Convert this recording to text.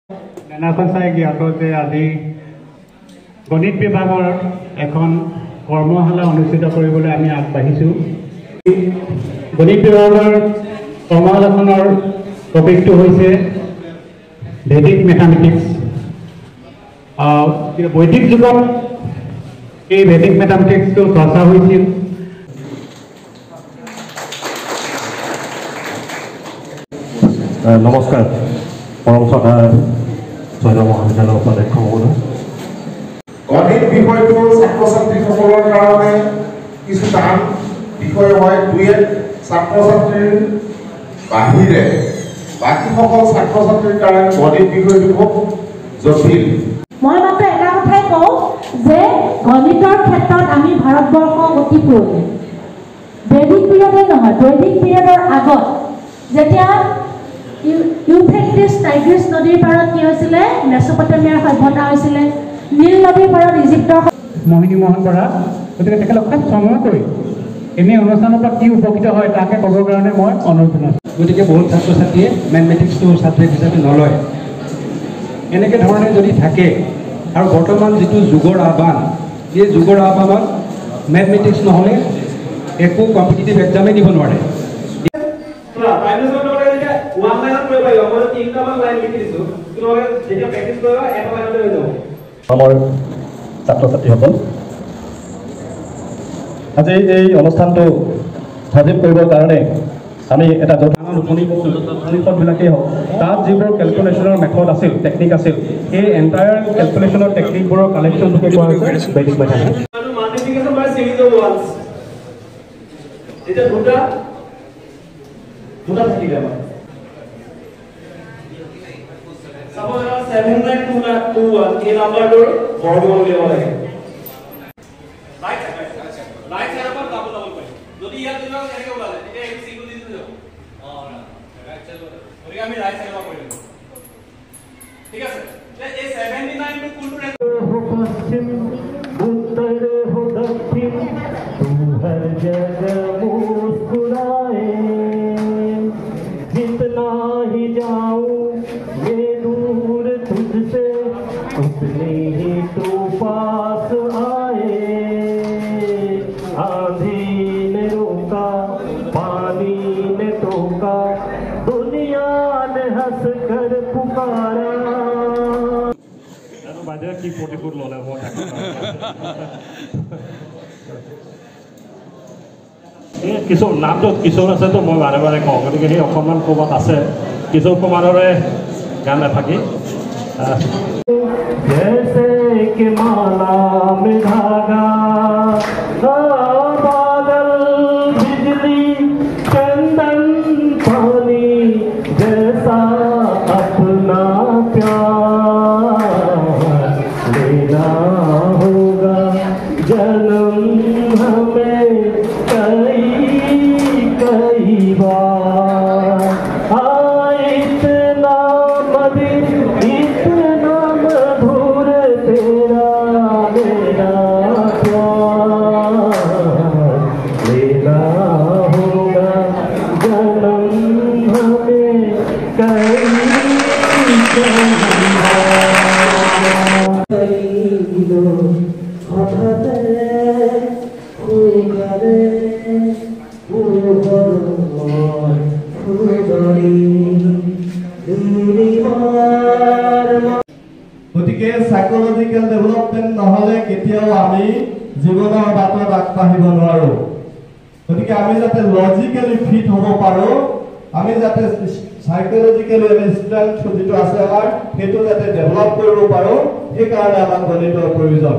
নেনাকচাই জ্ঞাত যে আজি গণিত বিভাগৰ এখন কৰ্মশালা অনুষ্ঠিত কৰিবলৈ আমি আগবাঢ়িছোঁ। গণিত বিভাগৰ কৰ্মশালাখনৰ টপিকটো হৈছে ভেদিক মেথামেটিক্স। বৈদিক যুগত এই ভেদিক মেথামেটিক্সটো চৰ্চা হৈছিল। নমস্কাৰ, পৰম শ্ৰদ্ধাৰ চৈধ্য মহাবিদ্যালয়ৰ উপাধ্যক্ষ মহোদয়। গণিত বিষয়টো ছাত্ৰ ছাত্ৰীসকলৰ কাৰণে কিছু টান বিষয় হয়। দুই এক ছাত্ৰ ছাত্ৰীৰ বাহিৰে বাকীসকল ছাত্ৰ ছাত্ৰীৰ কাৰণে গণিত বিষয়টো খুব জটিল। মই মাত্ৰ এটা কথাই কওঁ যে গণিতৰ ক্ষেত্ৰত আমি ভাৰতবৰ্ষ অতি পুৰণি। বৈদিক পিৰিয়ডে নহয়, বৈদিক পিৰিয়ডৰ আগত যেতিয়া ইউফ্ৰেটিছ টাইগ্ৰিছ নদীৰ পাৰত কি হৈছিলে, মেচ'পটেমিয়াৰ সভ্যতা হৈছিলে, নীল নদীৰ পাৰত ইজিপ্তৰ মোহিনী মোহন বৰা। গতিকে তেখেতক খুব সময় কৰি এনে অনুষ্ঠানৰ পৰা কি উপকৃত হয় তাকে ক'বৰ কাৰণে মই অনুৰোধ জনাইছোঁ। গতিকে বহুত ছাত্ৰ ছাত্ৰীয়ে মেথমেটিক্সটো ছাবজেক্ট হিচাপে নলয়। এনেকৈ ধৰণে যদি থাকে আৰু বৰ্তমান যিটো যুগৰ আহ্বান, এই যুগৰ আহ্বানত মেথমেটিক্স নহ'লে একো কম্পিটিটিভ এক্সামেই দিব নোৱাৰে। আমাৰ ছাত্ৰ ছাত্ৰীসকল, আজি এই অনুষ্ঠানটো সজীৱ কৰিবৰ কাৰণে আমি এটা উপনিষদবিলাকেই হওক, তাত যিবোৰ কেলকুলেশ্যনৰ মেথড আছিল, টেকনিক আছিল, সেই এণ্টায়াৰ কেলকুলেশ্যনৰ টেকনিকবোৰৰ কালেকশ্যনটোকে কোৱা হৈছে বেদিক মেথামেটিক্স। जितना ही जाऊं ये दूर तुझसे उतने ही तू पास आए। आंधी ने रोका, पानी ने टोका, दुनिया ने हंस कर पुकारा। बाजार की प्रतिकूल लोला हुआ किशोर नामটো কিশোৰ আছে তো মই বাৰে বাৰে কওঁ, গতিকে সেই অকণমান ক'ৰবাত আছে কিশোৰ কুমাৰৰে গান নাথাকি जैसे कि माला में धागा, बादल बिजली चंदन पानी जैसा अपना प्यार लेना होगा जन्म हमें कई बार। इतना मधुर इतना मधुर तेरा मेरा प्यार लेना होगा जन्म हमें कई গতিকে সাইকোলজিক্যাল ডেভেলপমেন্ট নহলে কেতিয়াও আমি জীৱনৰ বাটত আগবাঢ়িব নোৱাৰো। গতিকে আমি যাতে লজিক্যালি ফিট হ'ব পাৰো, আমি যাতে সাইকোলজিক্যালি আমি ষ্ট্ৰেংথ যিটো আছে আমাৰ সেইটো যাতে ডেভেলপ কৰিব পাৰো, এই কাৰণে আমাক গণিতৰ প্ৰয়োজন।